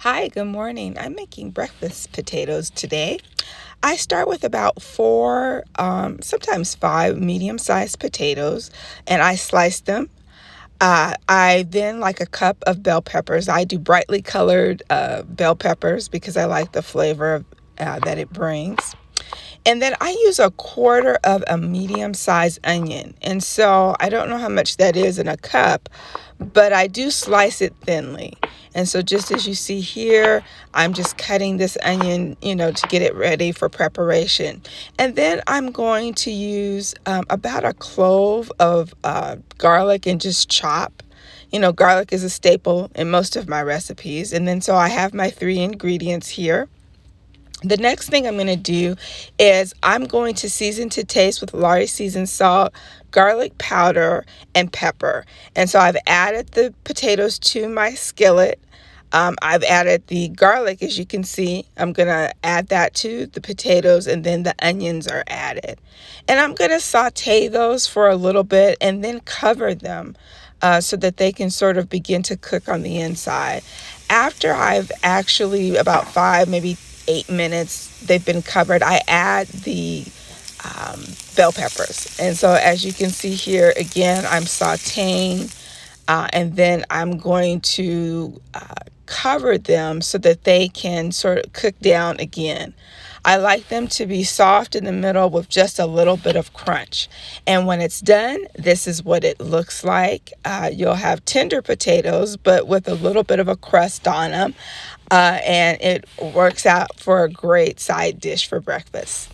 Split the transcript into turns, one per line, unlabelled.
Hi, good morning. I'm making breakfast potatoes today. I start with about four, sometimes five medium-sized potatoes, and I slice them. I then like a cup of bell peppers. I do brightly colored bell peppers because I like the flavor that it brings. And then I use a quarter of a medium-sized onion. And so I don't know how much that is in a cup, but I do slice it thinly. And so just as you see here, I'm just cutting this onion, to get it ready for preparation. And then I'm going to use about a clove of garlic and just chop. Garlic is a staple in most of my recipes. And then so I have my three ingredients here. The next thing I'm going to do is I'm going to season to taste with Lari seasoned salt, garlic powder, and pepper. And so I've added the potatoes to my skillet. I've added the garlic, as you can see. I'm going to add that to the potatoes, and then the onions are added. And I'm going to saute those for a little bit and then cover them so that they can sort of begin to cook on the inside. After I've actually about 5, maybe 8 minutes they've been covered, I add the bell peppers. And so as you can see here, again, I'm sauteing and then I'm going to cover them so that they can sort of cook down again. I like them to be soft in the middle with just a little bit of crunch. And when it's done, this is what it looks like. You'll have tender potatoes, but with a little bit of a crust on them. And it works out for a great side dish for breakfast.